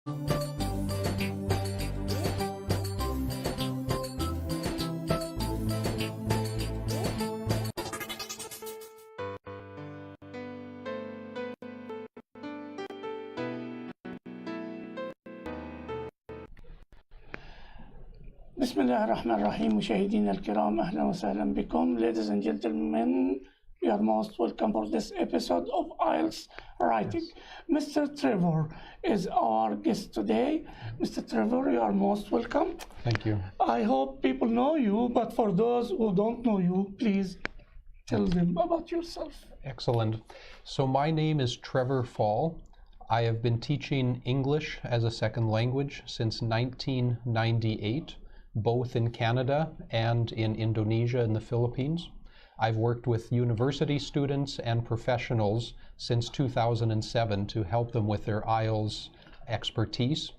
بسم الله الرحمن الرحيم. مشاهدينا الكرام، أهلا وسهلا بكم. Ladies and gentlemen, you are most welcome for this episode of IELTS Writing. Mr. Trevor is our guest today. Mr. Trevor, you are most welcome. Thank you. I hope people know you, but for those who don't know you, please tell them about yourself. Excellent. So my name is Trevor Pfahl. I have been teaching English as a second language since 1998. Both in Canada and in Indonesia and the Philippines. I've worked with university students and professionals since 2007 to help them with their IELTS expertise.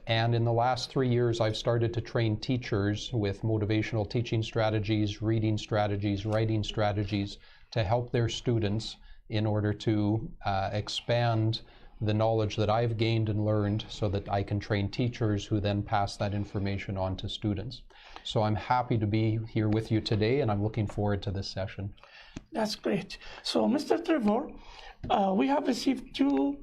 And in the last 3 years, I've started to train teachers with motivational teaching strategies, reading strategies, writing strategies to help their students in order to expand the knowledge that I've gained and learned so that I can train teachers who then pass that information on to students. So I'm happy to be here with you today, and I'm looking forward to this session. That's great. So, Mr. Trevor, we have received 2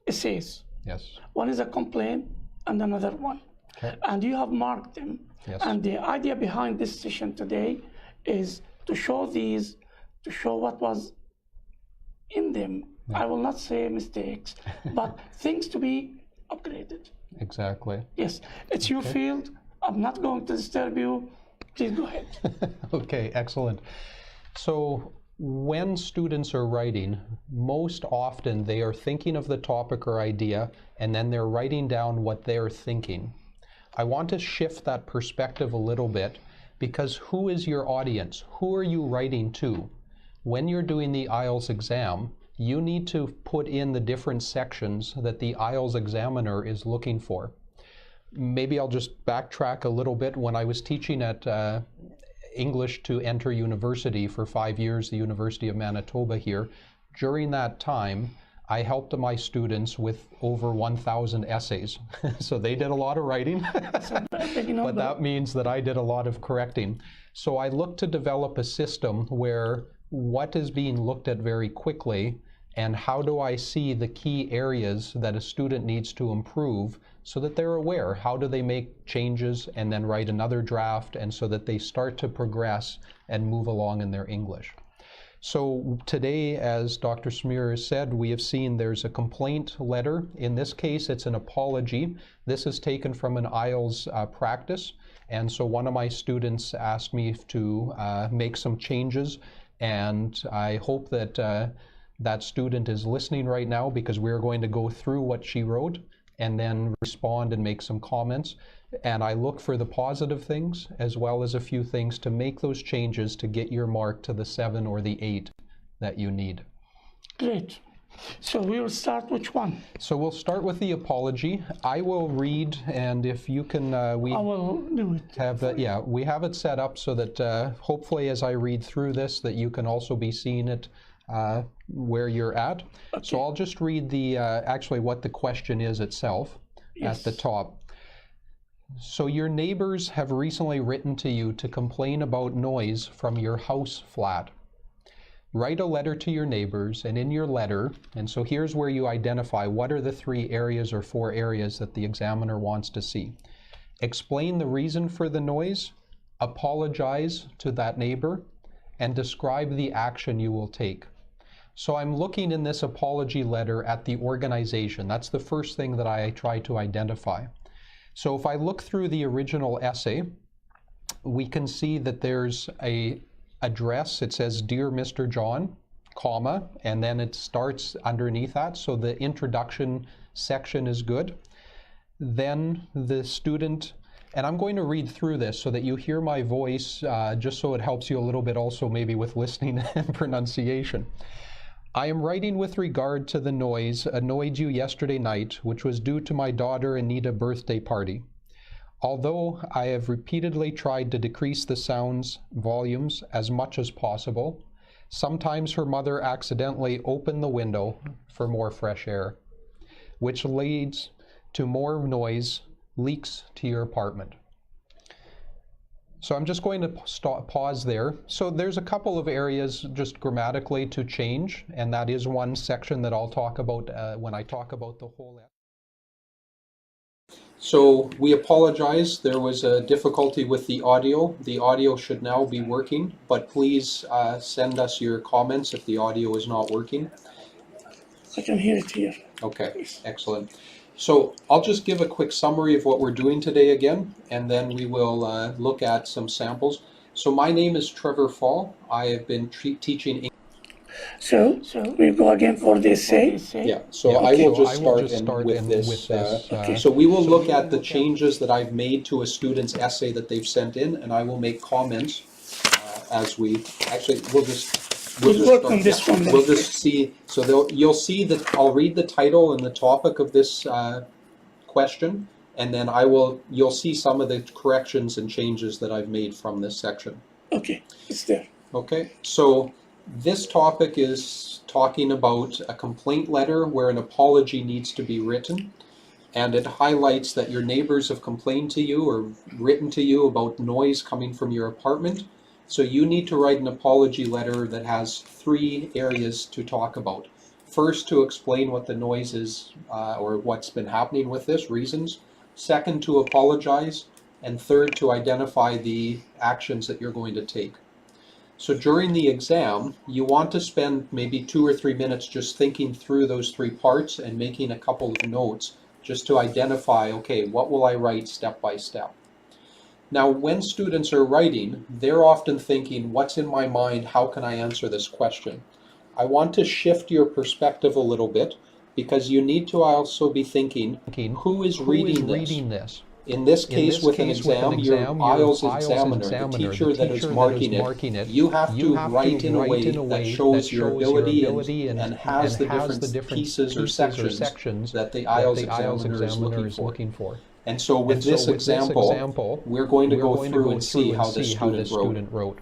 essays. Yes. One is a complaint and another one. Okay. And you have marked them. Yes. And the idea behind this session today is to show what was in them. I will not say mistakes, but things to be upgraded. Exactly. Yes, it's your field. I'm not going to disturb you. Please go ahead. Okay, excellent. So when students are writing, most often they are thinking of the topic or idea, and then they're writing down what they're thinking. I want to shift that perspective a little bit, because who is your audience? Who are you writing to? When you're doing the IELTS exam, you need to put in the different sections that the IELTS examiner is looking for. Maybe I'll just backtrack a little bit. When I was teaching at English to Enter University for 5 years, the University of Manitoba here, during that time, I helped my students with over 1,000 essays. So they did a lot of writing, but that means that I did a lot of correcting. So I looked to develop a system where what is being looked at very quickly, and how do I see the key areas that a student needs to improve so that they're aware? How do they make changes and then write another draft, and so that they start to progress and move along in their English? So today, as Dr. Smear has said, we have seen there's a complaint letter. In this case, it's an apology. This is taken from an IELTS practice. And so one of my students asked me to make some changes, and I hope that that student is listening right now, because we're going to go through what she wrote and then respond and make some comments. And I look for the positive things as well as a few things to make those changes to get your mark to the 7 or the 8 that you need. Great. So we will start which one? So we'll start with the apology. I will read, and if you can, I will do it. We have it set up so that hopefully as I read through this, that you can also be seeing it where you're at. Okay. So I'll just read the actually what the question is itself. Yes. At the top. So your neighbors have recently written to you to complain about noise from your house flat. Write a letter to your neighbors, and in your letter, and so here's where you identify what are the 3 areas or 4 areas that the examiner wants to see. Explain the reason for the noise, apologize to that neighbor, and describe the action you will take. So I'm looking in this apology letter at the organization. That's the first thing that I try to identify. So if I look through the original essay, we can see that there's a address. It says, Dear Mr. John, comma, and then it starts underneath that. So the introduction section is good. Then the student, and I'm going to read through this so that you hear my voice, just so it helps you a little bit also maybe with listening and pronunciation. I am writing with regard to the noise annoyed you yesterday night, which was due to my daughter Anita's birthday party. Although I have repeatedly tried to decrease the sound's volumes as much as possible, sometimes her mother accidentally opened the window for more fresh air, which leads to more noise leaks to your apartment. So I'm just going to pause there. So there's a couple of areas just grammatically to change, and that is one section that I'll talk about when I talk about the whole. So we apologize, there was a difficulty with the audio. The audio should now be working, but please send us your comments if the audio is not working. I can hear it here. Okay, excellent. So I'll just give a quick summary of what we're doing today again, and then we will look at some samples. So my name is Trevor Pfahl. I have been teaching English. So we go again for the essay. Yeah, so I will just start with this. So we will look at the changes that I've made to a student's essay that they've sent in, and I will make comments as we, actually, we'll just see, so you'll see that I'll read the title and the topic of this question, and then you'll see some of the corrections and changes that I've made from this section. Okay, it's there. Okay, so this topic is talking about a complaint letter where an apology needs to be written, and it highlights that your neighbors have complained to you or written to you about noise coming from your apartment. So you need to write an apology letter that has 3 areas to talk about. First, to explain what the noise is or what's been happening with this, reasons. Second, to apologize. And third, to identify the actions that you're going to take. So during the exam, you want to spend maybe 2 or 3 minutes just thinking through those 3 parts and making a couple of notes just to identify, okay, what will I write step by step? Now, when students are writing, they're often thinking, what's in my mind? How can I answer this question? I want to shift your perspective a little bit because you need to also be thinking, who is reading this? In this case, with an exam, your IELTS examiner, the teacher that is marking it, you have to write in a way that shows your ability and has the different pieces or sections that the IELTS examiner is looking for. And so with this example, we're going to go through and see how the student wrote.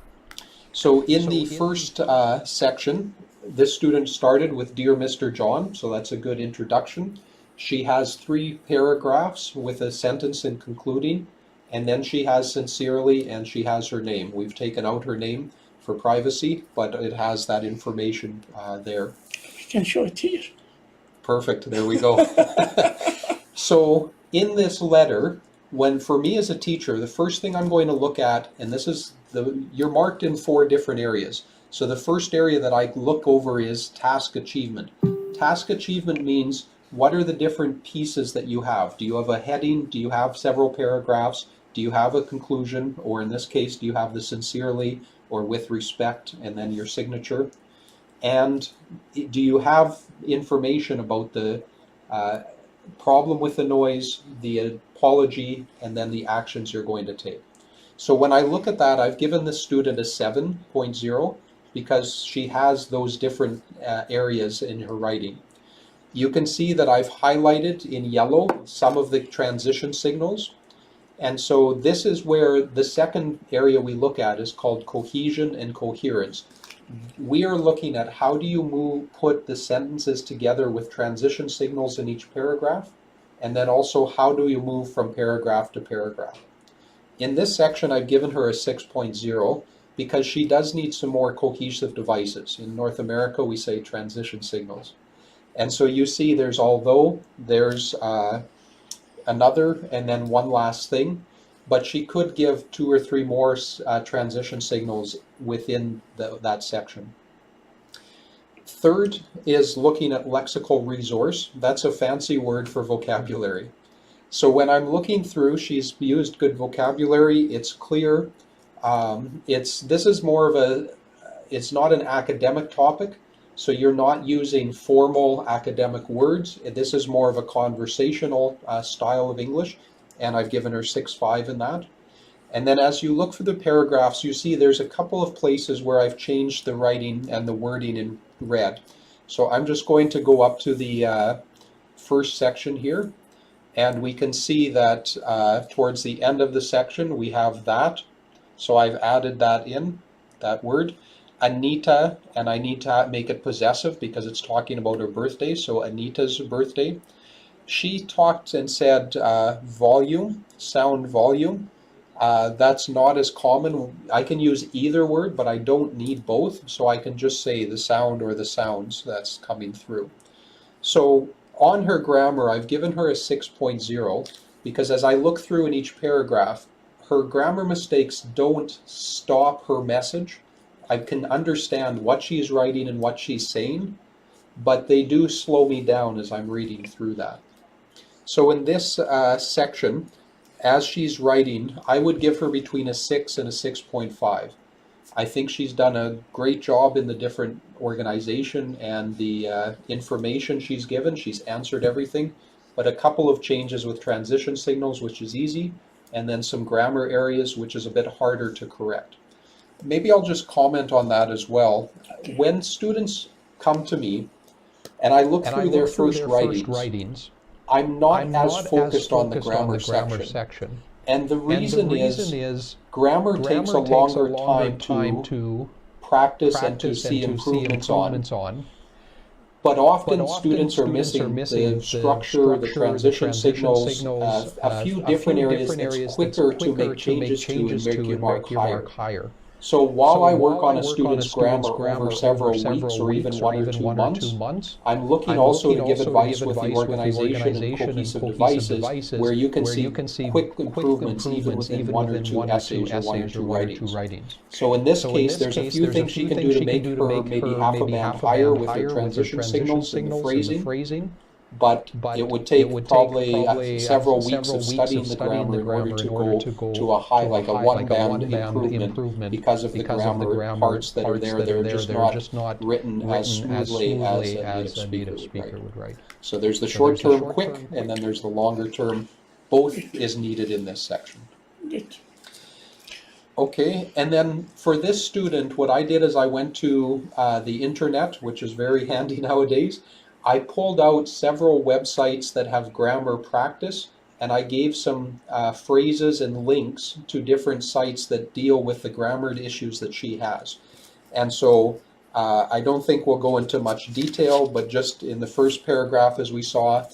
So in the first section, this student started with Dear Mr. John, so that's a good introduction. She has 3 paragraphs with a sentence in concluding, and then she has sincerely, and she has her name. We've taken out her name for privacy, but it has that information there. We can show it here. Perfect, there we go. So in this letter, for me as a teacher, the first thing I'm going to look at, and this is, you're marked in 4 different areas. So the first area that I look over is task achievement. Task achievement means, what are the different pieces that you have? Do you have a heading? Do you have several paragraphs? Do you have a conclusion? Or in this case, do you have the sincerely or with respect and then your signature? And do you have information about the problem with the noise, the apology, and then the actions you're going to take? So when I look at that, I've given the student a 7.0 because she has those different areas in her writing. You can see that I've highlighted in yellow some of the transition signals. And so this is where the second area we look at is called cohesion and coherence. We are looking at how do you put the sentences together with transition signals in each paragraph, and then also how do you move from paragraph to paragraph. In this section, I've given her a 6.0 because she does need some more cohesive devices. In North America, we say transition signals. And so you see there's although, there's another, and then one last thing, but she could give 2 or 3 more transition signals within that section. Third is looking at lexical resource. That's a fancy word for vocabulary. So when I'm looking through, she's used good vocabulary, it's clear. This is more of it's not an academic topic, so you're not using formal academic words. This is more of a conversational style of English, and I've given her 6.5 in that. And then as you look for the paragraphs, you see there's a couple of places where I've changed the writing and the wording in red. So I'm just going to go up to the first section here, and we can see that towards the end of the section we have that. So I've added that in, that word. Anita, and I need to make it possessive because it's talking about her birthday, so Anita's birthday. she talked and said volume, sound volume. That's not as common. I can use either word, but I don't need both, so I can just say the sound or the sounds that's coming through. So on her grammar, I've given her a 6.0 because as I look through in each paragraph, her grammar mistakes don't stop her message. I can understand what she's writing and what she's saying, but they do slow me down as I'm reading through that. So in this section, as she's writing, I would give her between a 6 and a 6.5. I think she's done a great job in the different organization and the information she's given. She's answered everything, but a couple of changes with transition signals, which is easy, and then some grammar areas, which is a bit harder to correct. Maybe I'll just comment on that as well. When students come to me and I look through their first writings, I'm not as focused on the grammar section. And the reason is grammar takes a longer time to practice and to see improvements on. But often students are missing the structure, the transition signals, a few different areas it's quicker to make changes to and make your mark higher. So while I work on a student's grammar over several weeks or even 1 or 2 months, I'm looking also to give advice with the organization and cohesive devices where you can see quick improvements even within 1 or 2 essays or 1 or 2 writings. So in this case, there's a few things she can do to make her maybe half a band higher with her transition signals and the phrasing. But it would take probably several weeks of studying the grammar in order to go to a high, like a one-band improvement because of the grammar parts that are there. They're just not written as smoothly as a native speaker would write. So there's the short term, quick, and then there's the longer term. Both is needed in this section. Okay, and then for this student, what I did is I went to the internet, which is very handy nowadays. I pulled out several websites that have grammar practice, and I gave some phrases and links to different sites that deal with the grammar issues that she has. And so I don't think we'll go into much detail, but just in the first paragraph, as we saw,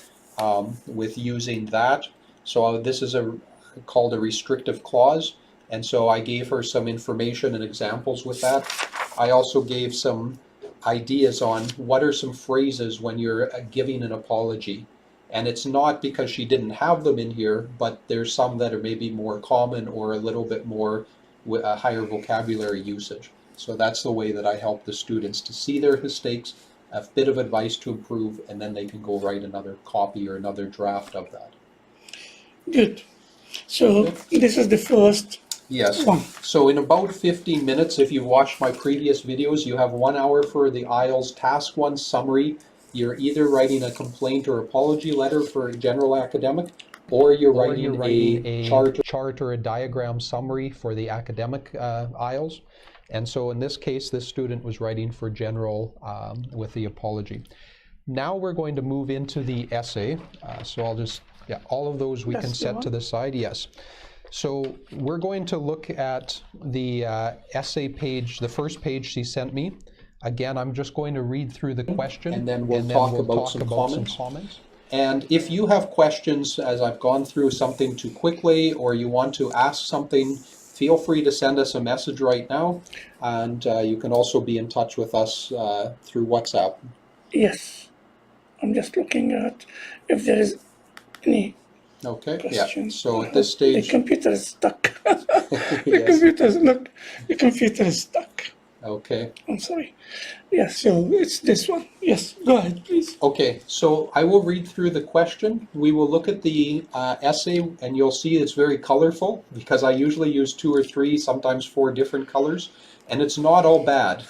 with using that. So this is called a restrictive clause. And so I gave her some information and examples with that. I also gave some ideas on what are some phrases when you're giving an apology. And it's not because she didn't have them in here, but there's some that are maybe more common or a little bit more a higher vocabulary usage. So that's the way that I help the students to see their mistakes, a bit of advice to improve, and then they can go write another copy or another draft of that. Good. So this is the first. Yes. So in about 15 minutes, if you've watched my previous videos, you have 1 hour for the IELTS Task 1 summary. You're either writing a complaint or apology letter for a general academic, or you're writing a chart or a diagram summary for the academic IELTS. And so in this case, this student was writing for general with the apology. Now we're going to move into the essay. So I'll just, all of those we can set to the side. Yes. So we're going to look at the essay page, the first page she sent me. Again, I'm just going to read through the question, and then we'll talk about some comments. And if you have questions as I've gone through something too quickly, or you want to ask something, feel free to send us a message right now. And you can also be in touch with us through WhatsApp. Yes. I'm just looking at if there is any. Okay, questions. So at this stage... The computer is stuck. The computer is stuck. Okay. I'm sorry. Yes, so it's this one. Yes, go ahead, please. Okay, so I will read through the question. We will look at the essay, and you'll see it's very colorful, because I usually use 2 or 3, sometimes 4 different colors, and it's not all bad.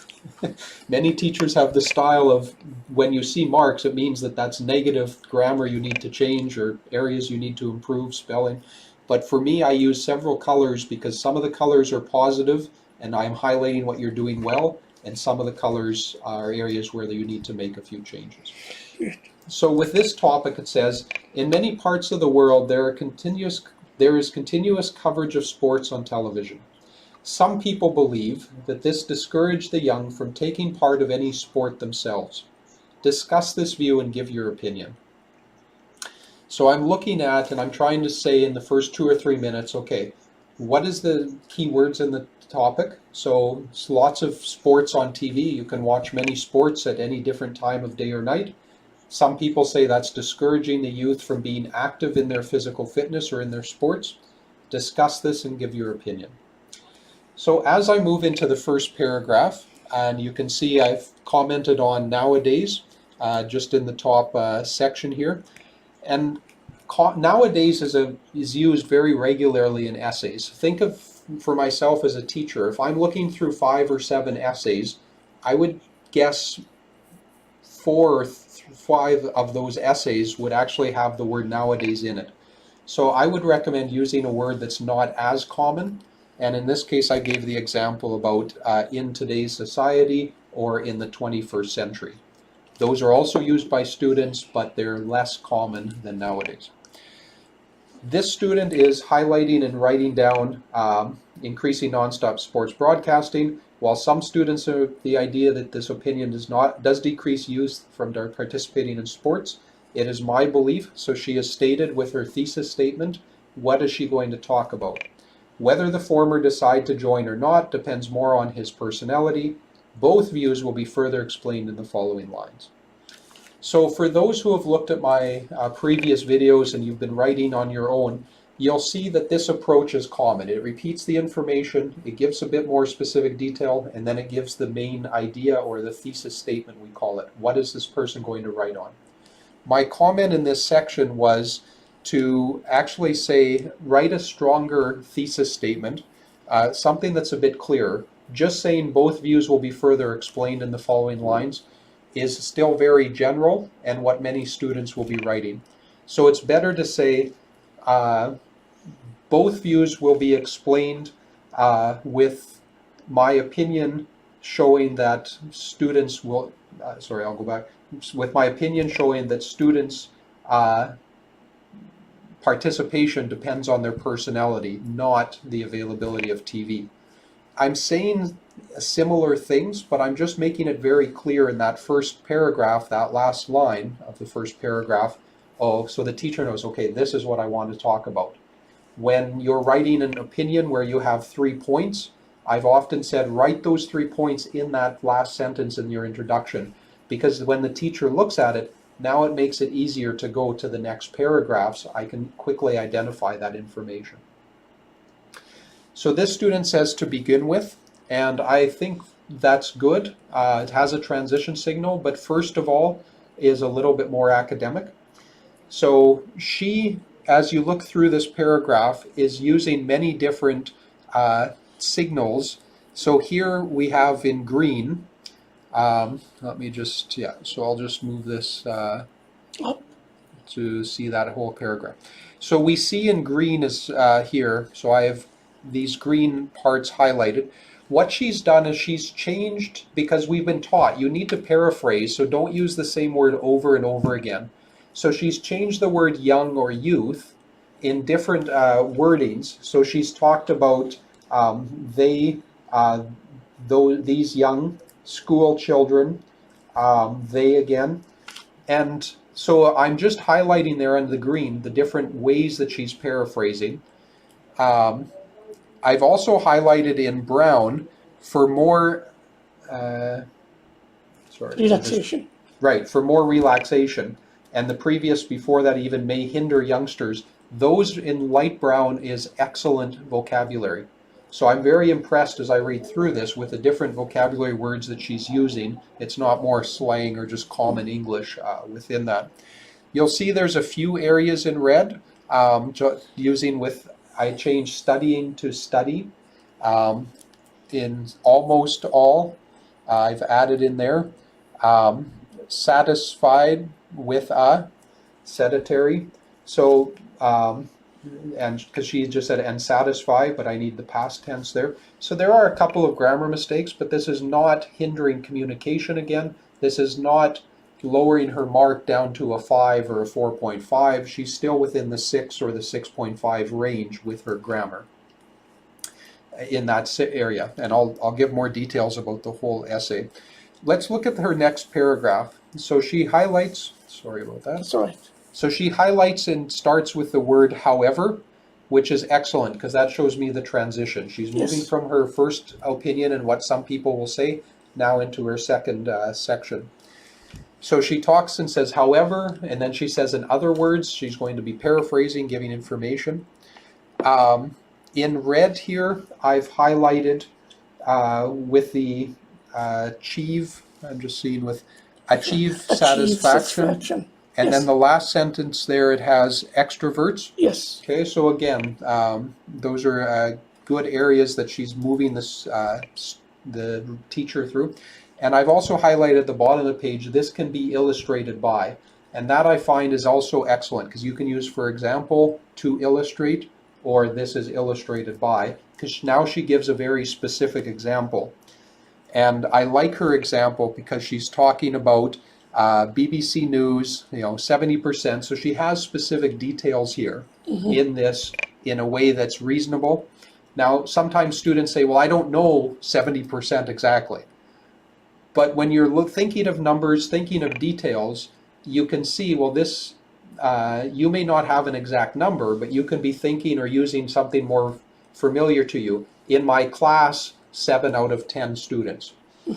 Many teachers have the style of, when you see marks, it means that that's negative grammar you need to change or areas you need to improve, spelling. But for me, I use several colors because some of the colors are positive and I'm highlighting what you're doing well, and some of the colors are areas where you need to make a few changes. So with this topic, it says, in many parts of the world, there is continuous coverage of sports on television. Some people believe that this discouraged the young from taking part of any sport themselves. Discuss this view and give your opinion. So I'm looking at, and I'm trying to say in the first 2 or 3 minutes, okay, what is the keywords in the topic? So it's lots of sports on TV. You can watch many sports at any different time of day or night. Some people say that's discouraging the youth from being active in their physical fitness or in their sports. Discuss this and give your opinion. So as I move into the first paragraph, and you can see I've commented on nowadays, just in the top section here. And nowadays is used very regularly in essays. Think of, for myself as a teacher, if I'm looking through 5 or 7 essays, I would guess 4 or 5 of those essays would actually have the word nowadays in it. So I would recommend using a word that's not as common. And in this case, I gave the example about in today's society or in the 21st century. Those are also used by students, but they're less common than nowadays. This student is highlighting and writing down increasing nonstop sports broadcasting. While some students have the idea that this opinion does decrease youth from participating in sports, it is my belief. So she has stated with her thesis statement, what is she going to talk about? Whether the former decide to join or not depends more on his personality. Both views will be further explained in the following lines. So for those who have looked at my previous videos and you've been writing on your own, you'll see that this approach is common. It repeats the information, it gives a bit more specific detail, and then it gives the main idea or the thesis statement, we call it. What is this person going to write on? My comment in this section was to actually say, write a stronger thesis statement, something that's a bit clearer. Just saying both views will be further explained in the following lines is still very general and what many students will be writing. So it's better to say both views will be explained with my opinion showing that students will, I'll go back, with my opinion showing that students participation depends on their personality, not the availability of TV. I'm saying similar things, but I'm just making it very clear in that first paragraph, that last line of the first paragraph, so the teacher knows, okay, this is what I want to talk about. When you're writing an opinion where you have 3 points, I've often said write those 3 points in that last sentence in your introduction, because when the teacher looks at it, now it makes it easier to go to the next paragraph, so I can quickly identify that information. So this student says to begin with, and I think that's good. It has a transition signal, but first of all is a little bit more academic. So she, as you look through this paragraph, is using many different signals. So here we have in green, let me just, so I'll just move this to see that whole paragraph. So we see in green is here, so I have these green parts highlighted. What she's done is she's changed, because we've been taught you need to paraphrase, so don't use the same word over and over again. So she's changed the word young or youth in different wordings. So she's talked about these young school children, they again. And so I'm just highlighting there in the green the different ways that she's paraphrasing. I've also highlighted in brown for more relaxation. Right, for more relaxation. And the previous before that even may hinder youngsters. Those in light brown is excellent vocabulary. So I'm very impressed as I read through this with the different vocabulary words that she's using. It's not more slang or just common English within that. You'll see there's a few areas in red using with, I changed studying to study. In almost all, I've added in there. Satisfied with a, sedentary. So, and because she just said and satisfy, but I need the past tense there. So there are a couple of grammar mistakes, but this is not hindering communication again. This is not lowering her mark down to a 5 or a 4.5. She's still within the 6 or the 6.5 range with her grammar in that area. And I'll give more details about the whole essay. Let's look at her next paragraph. So she highlights, sorry about that. That's all right. So she highlights and starts with the word however, which is excellent because that shows me the transition. She's moving from her first opinion and what some people will say now into her second section. So she talks and says however, and then she says in other words. She's going to be paraphrasing, giving information. In red here, I've highlighted with the achieve, I'm just seeing with achieve satisfaction. And then the last sentence there, it has extroverts. Yes. Okay, so again, those are good areas that she's moving this the teacher through. And I've also highlighted the bottom of the page, this can be illustrated by. And that I find is also excellent because you can use, for example, to illustrate, or this is illustrated by, because now she gives a very specific example. And I like her example because she's talking about BBC News, 70%. So she has specific details here in this in a way that's reasonable. Now, sometimes students say, well, I don't know 70% exactly. But when you're thinking of numbers, thinking of details, you can see, well, this, you may not have an exact number, but you can be thinking or using something more familiar to you. In my class, 7 out of 10 students.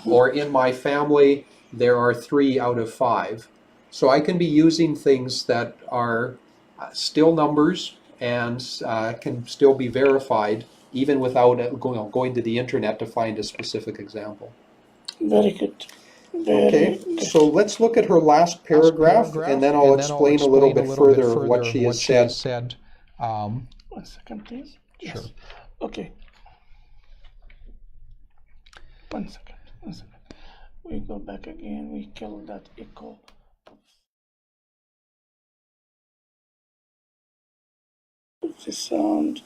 Or in my family, there are 3 out of 5. So I can be using things that are still numbers and can still be verified even without going to the internet to find a specific example. Very good. Okay, so let's look at her last paragraph, and then I'll explain a little bit further what she has said. 1 second, please. Yes. Sure. Okay. 1 second. 1 second. We go back again. We kill that echo. The sound.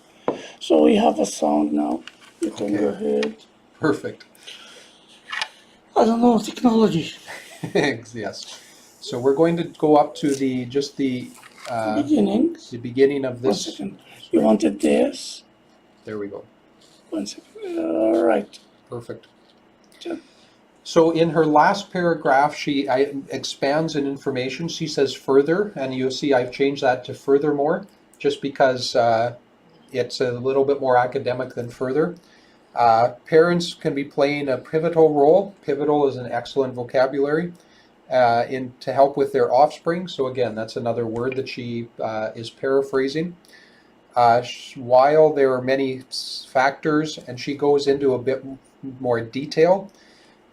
So we have a sound now. You can go ahead. Perfect. I don't know, technology. Yes. So we're going to go up to the Beginning. the beginning of 1 this. second. You wanted this? There we go. 1 second. All right. Perfect. Sure. So in her last paragraph, she expands in information. She says further, and you'll see I've changed that to furthermore, just because it's a little bit more academic than further. Parents can be playing a pivotal role. Pivotal is an excellent vocabulary to help with their offspring. So again, that's another word that she is paraphrasing. While there are many factors, and she goes into a bit more detail.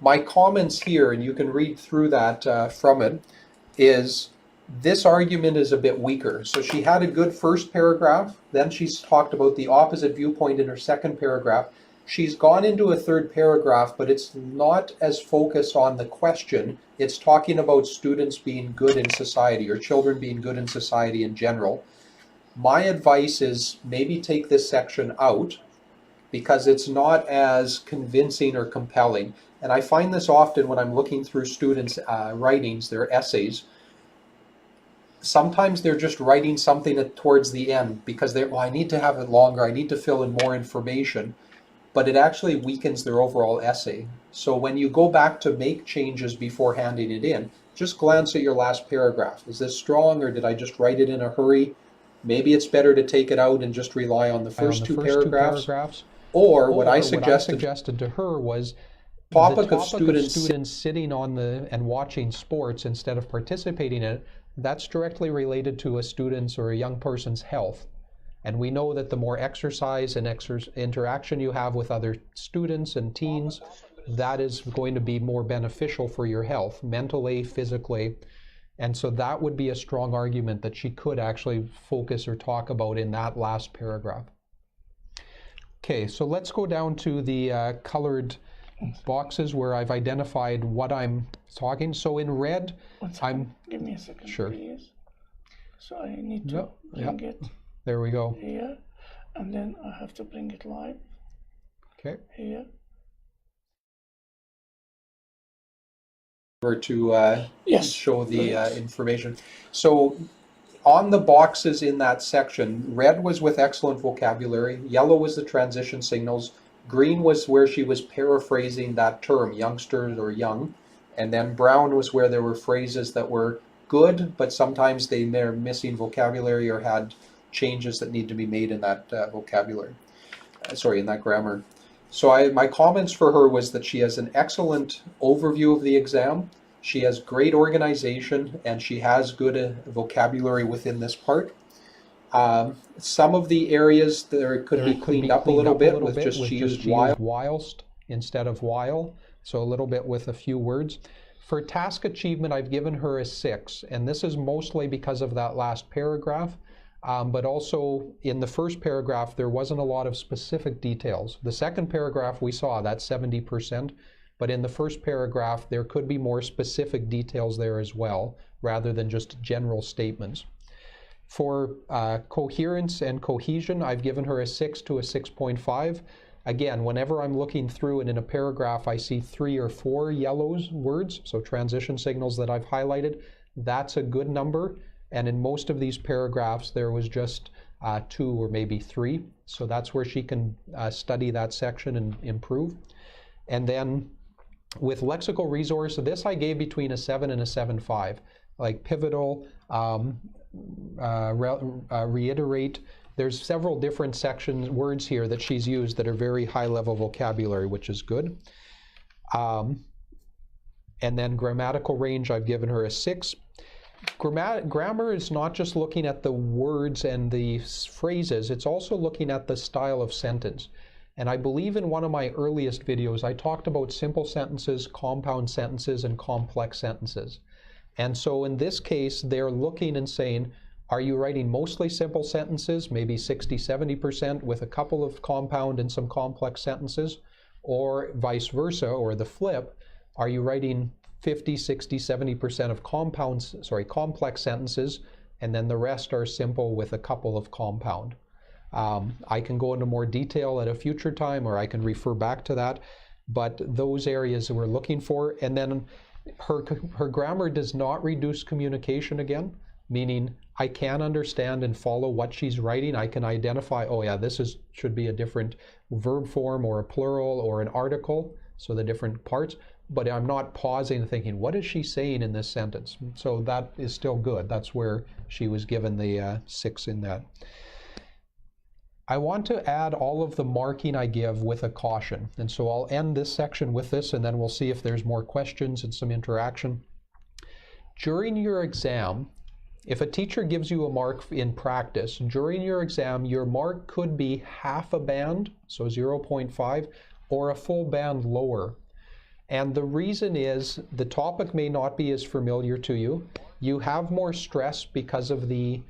My comments here, and you can read through that from it, is this argument is a bit weaker. So she had a good first paragraph, then she's talked about the opposite viewpoint in her second paragraph. She's gone into a third paragraph, but it's not as focused on the question. It's talking about students being good in society, or children being good in society in general. My advice is maybe take this section out because it's not as convincing or compelling. And I find this often when I'm looking through students' writings, their essays. Sometimes they're just writing something towards the end because I need to have it longer, I need to fill in more information. But it actually weakens their overall essay. So when you go back to make changes before handing it in, just glance at your last paragraph. Is this strong, or did I just write it in a hurry? Maybe it's better to take it out and just rely on the first two paragraphs. Or what I suggested to her was the topic of students sitting on and watching sports instead of participating in it. That's directly related to a student's or a young person's health. And we know that the more exercise and interaction you have with other students and teens, that is going to be more beneficial for your health, mentally, physically. And so that would be a strong argument that she could actually focus or talk about in that last paragraph. Okay, so let's go down to the colored boxes where I've identified what I'm talking. So in red, Give me a second, sure. Please. So I need to bring it. There we go. Here, and then I have to bring it live. Okay. Here. To Yes. show the information. So on the boxes in that section, red was with excellent vocabulary, yellow was the transition signals, green was where she was paraphrasing that term, youngsters or young, and then brown was where there were phrases that were good, but sometimes they're missing vocabulary or had changes that need to be made in that vocabulary. In that grammar. So my comments for her was that she has an excellent overview of the exam. She has great organization, and she has good vocabulary within this part. Some of the areas there could be cleaned up a little bit with just she used whilst instead of while, so a little bit with a few words. For task achievement, I've given her a 6, and this is mostly because of that last paragraph. But also in the first paragraph, there wasn't a lot of specific details. The second paragraph we saw, that's 70%, but in the first paragraph, there could be more specific details there as well, rather than just general statements. For coherence and cohesion, I've given her a 6 to a 6.5. Again, whenever I'm looking through and in a paragraph, I see 3 or 4 yellow words, so transition signals that I've highlighted, that's a good number. And in most of these paragraphs, there was just 2 or maybe 3. So that's where she can study that section and improve. And then with lexical resource, this I gave between a 7 and a 7.5. Like pivotal, reiterate. There's several different words here that she's used that are very high-level vocabulary, which is good. And then grammatical range, I've given her a 6. Grammar is not just looking at the words and the phrases, it's also looking at the style of sentence. And I believe in one of my earliest videos, I talked about simple sentences, compound sentences, and complex sentences. And so in this case, they're looking and saying, are you writing mostly simple sentences, maybe 60-70% with a couple of compound and some complex sentences, or vice versa, or the flip, are you writing 50, 60, 70% of complex sentences, and then the rest are simple with a couple of compound. I can go into more detail at a future time, or I can refer back to that, but those areas that we're looking for. And then her grammar does not reduce communication again, meaning I can understand and follow what she's writing. I can identify, oh yeah, this should be a different verb form or a plural or an article, so the different parts. But I'm not pausing and thinking, what is she saying in this sentence? So that is still good. That's where she was given the 6 in that. I want to add all of the marking I give with a caution. And so I'll end this section with this, and then we'll see if there's more questions and some interaction. During your exam, if a teacher gives you a mark in practice, during your exam, your mark could be half a band, so 0.5, or a full band lower. And the reason is the topic may not be as familiar to you. You have more stress because of the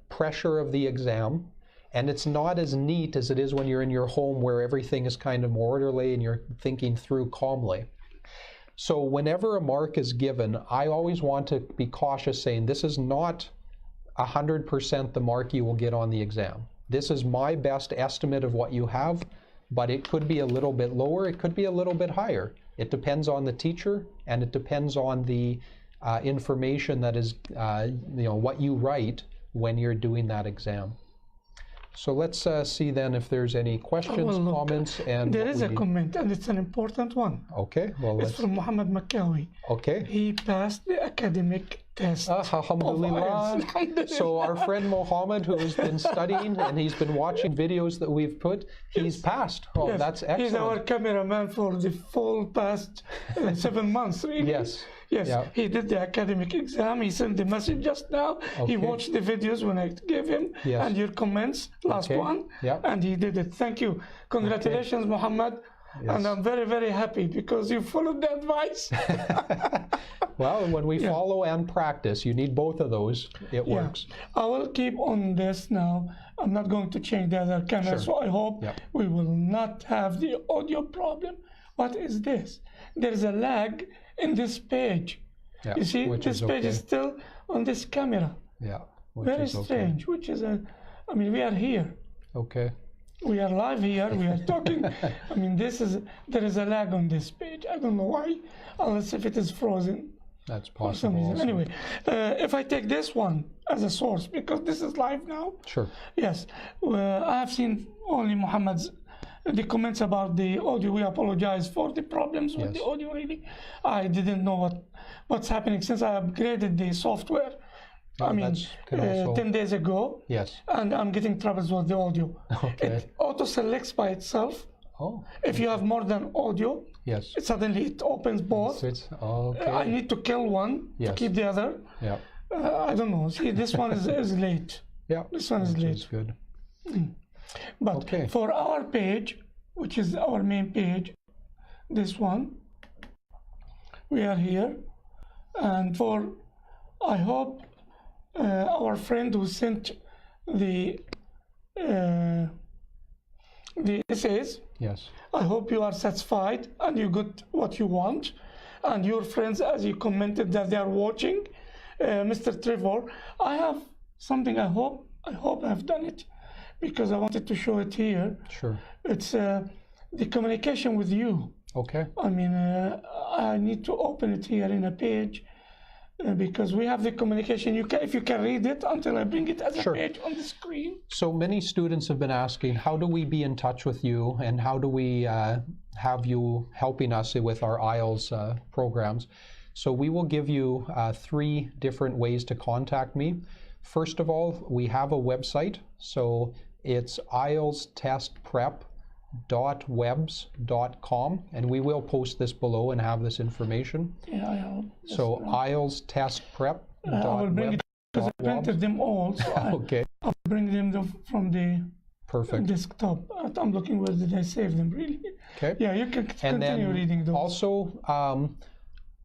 pressure of the exam, and it's not as neat as it is when you're in your home where everything is kind of more orderly and you're thinking through calmly. So whenever a mark is given, I always want to be cautious saying this is not 100% the mark you will get on the exam. This is my best estimate of what you have, but it could be a little bit lower, it could be a little bit higher. It depends on the teacher, and it depends on the information that is, what you write when you're doing that exam. So let's see then if there's any questions, comments, and there is a comment, and it's an important one. Okay, well, it's from Muhammad Makkawi. Okay. He passed the academic test. Alhamdulillah. So our friend Mohammed, who has been studying and he's been watching videos that we've put, he's passed. Oh, yes. That's excellent. He's our cameraman for the full past 7 months. Really. Yes. Yes, yeah. He did the academic exam. He sent the message just now. Okay. He watched the videos when I gave him, yes. And your comments, last one, yeah. And he did it. Thank you. Congratulations, okay. Muhammad. Yes. And I'm very, very happy because you followed the advice. Well, when we follow and practice, you need both of those. It works. I will keep on this now. I'm not going to change the other camera, sure. So I hope we will not have the audio problem. What is this? There's a lag in this page. Yeah, you see, this page is still on this camera. Yeah. Very strange, which is we are here. Okay. We are live here, we are talking. There is a lag on this page. I don't know why, unless if it is frozen. That's possible. Anyway, if I take this one as a source, because this is live now. Sure. Yes. I have seen only Muhammad's the comments about the audio. We apologize for the problems with the audio. Really, I didn't know what's happening since I upgraded the software. I mean, 10 days ago. Yes. And I'm getting troubles with the audio. Okay. It auto selects by itself. Oh. If you have more than audio, yes, suddenly it opens both. So it's, okay. I need to kill one to keep the other. Yeah. I don't know. See, this one is late. Yeah. This one is late. Is good. But for our page, which is our main page, this one, we are here. And for, I hope our friend who sent the essays, yes, I hope you are satisfied and you got what you want. And your friends, as you commented that they are watching, Mr. Trevor, I have something. I hope I've done it, because I wanted to show it here. Sure. It's the communication with you. Okay. I mean, I need to open it here in a page, because we have the communication. If you can read it until I bring it as a page on the screen. So many students have been asking, how do we be in touch with you, and how do we have you helping us with our IELTS programs? So we will give you 3 different ways to contact me. First of all, we have a website. So it's IELTStestprep.webs.com, and we will post this below and have this information. Yeah, I hope. So IELTStestprep. I will bring it, because I printed them all. So okay. I'll bring them from the desktop. I'm looking, where did I save them, really? Okay. Yeah, you can continue reading those. Also,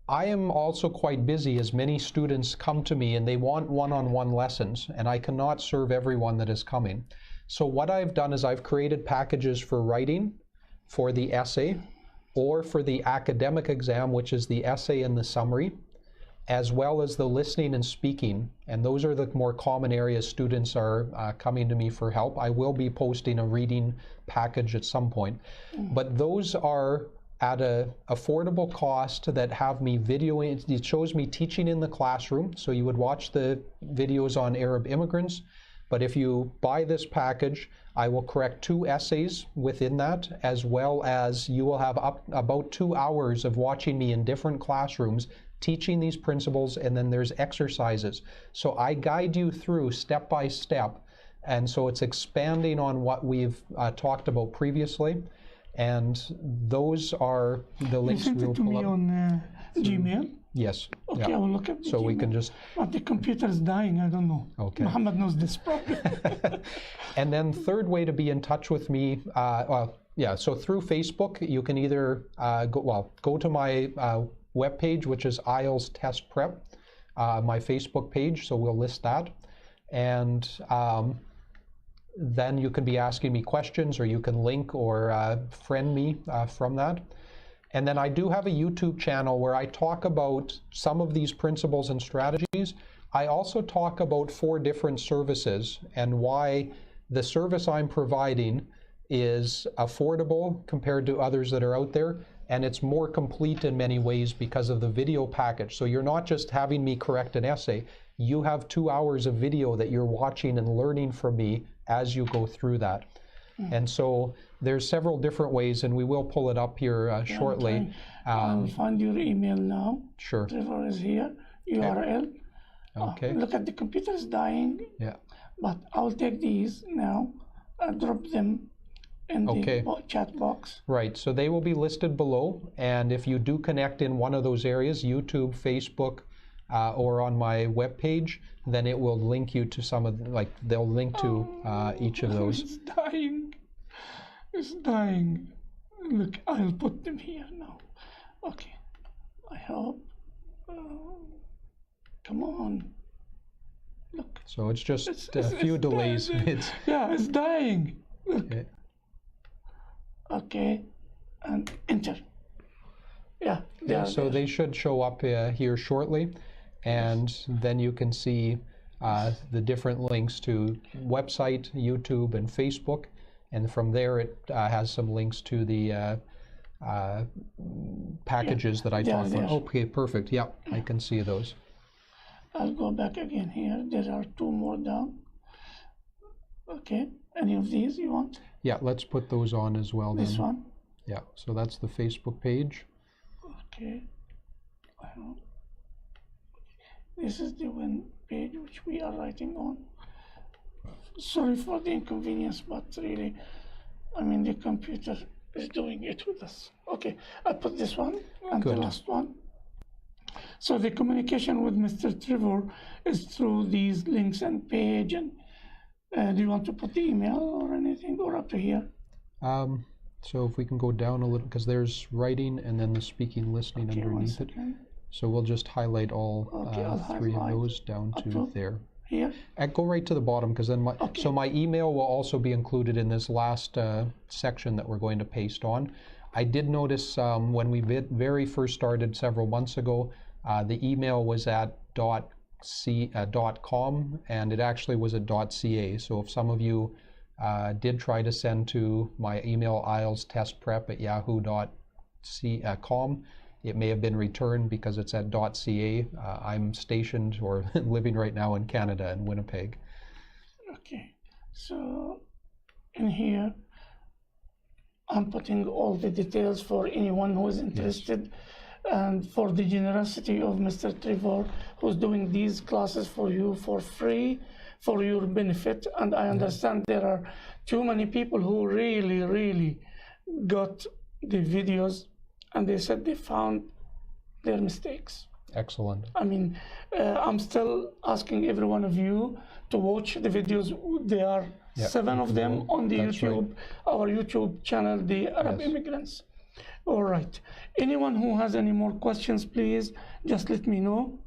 I am also quite busy, as many students come to me and they want one-on-one lessons, and I cannot serve everyone that is coming. So what I've done is I've created packages for writing, for the essay, or for the academic exam, which is the essay and the summary, as well as the listening and speaking. And those are the more common areas students are coming to me for help. I will be posting a reading package at some point. But those are at an affordable cost that have me videoing. It shows me teaching in the classroom. So you would watch the videos on Arab immigrants. But if you buy this package, I will correct 2 essays within that, as well as you will have about 2 hours of watching me in different classrooms teaching these principles, and then there's exercises. So I guide you through step by step, and so it's expanding on what we've talked about previously, and those are the links we will pull up. You sent it to me on Gmail? Yes. Okay, I will look at the So Gmail. we can just... But the computer is dying, I don't know. Okay. Muhammad knows this problem. And then third way to be in touch with me, so through Facebook, you can either go to my webpage, which is IELTS Test Prep, my Facebook page, so we'll list that. And then you can be asking me questions, or you can link or friend me from that. And then I do have a YouTube channel where I talk about some of these principles and strategies. I also talk about 4 different services and why the service I'm providing is affordable compared to others that are out there, and it's more complete in many ways because of the video package. So you're not just having me correct an essay, you have 2 hours of video that you're watching and learning from me as you go through that. And so there's several different ways, and we will pull it up here shortly. I'll find your email now. Sure. Trevor is here. URL. Okay. Look at the computer is dying. Yeah. But I'll take these now and drop them in the chat box. Right. So they will be listed below, and if you do connect in one of those areas, YouTube, Facebook, or on my webpage, then it will link you to some of, they'll link to each of those. It's dying. It's dying. Look, I'll put them here now. Okay. I hope. Come on. Look. So it's just a few delays. Yeah, it's dying. Look. Okay. Okay. And enter. Yeah. So they should show up here shortly. And then you can see the different links to website, YouTube, and Facebook. And from there, it has some links to the packages that I talked about. Okay, perfect. Yeah, I can see those. I'll go back again here. There are 2 more down. Okay. any of these you want? Yeah, let's put those on as well. This then. one? Yeah, so that's the Facebook page. Okay. This is the one page which we are writing on. Sorry for the inconvenience, but really, I mean, the computer is doing it with us. Okay, I put this one and Good. the last one. So the communication with Mr. Trevor is through these links and page. And do you want to put the email or anything, or up to here? So if we can go down a little, because there's writing and then the speaking, listening Okay, underneath it. So we'll just highlight all three of those down to there. Here? Go right to the bottom, because then so my email will also be included in this last section that we're going to paste on. I did notice when we very first started several months ago, the email was at .com, and it actually was at .ca. So if some of you did try to send to my email ieltsTestPrep@yahoo.com, it may have been returned because it's at .ca. I'm stationed or living right now in Canada, in Winnipeg. Okay, so in here, I'm putting all the details for anyone who is interested. Yes. And for the generosity of Mr. Trevor, who's doing these classes for you for free, for your benefit. And I understand there are too many people who really got the videos and they said they found their mistakes. Excellent. I mean, I'm still asking every one of you to watch the videos. There are 7 of them on the YouTube, our YouTube channel, The Arab Immigrants. All right. Anyone who has any more questions, please just let me know.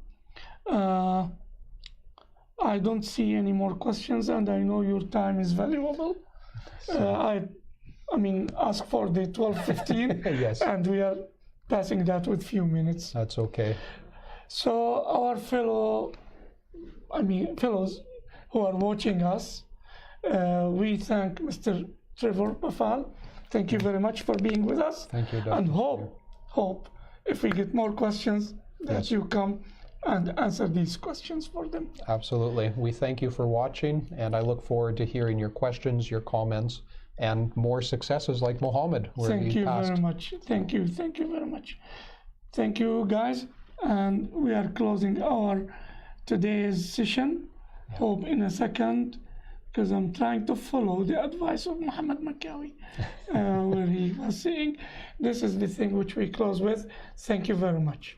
I don't see any more questions, and I know your time is valuable. I mean, ask for the 12:15, yes. And we are passing that with few minutes. That's okay. So our fellows who are watching us, we thank Mr. Trevor Pfahl. Thank you very much for being with us. Thank you, Dr. And hope if we get more questions that you come and answer these questions for them. Absolutely. We thank you for watching, and I look forward to hearing your questions, your comments, and more successes like Mohammed. Thank you very much. Thank you very much. Thank you, guys. And we are closing our today's session. Hope in a second, because I'm trying to follow the advice of Muhammad Makawi, where he was saying, this is the thing which we close with. Thank you very much.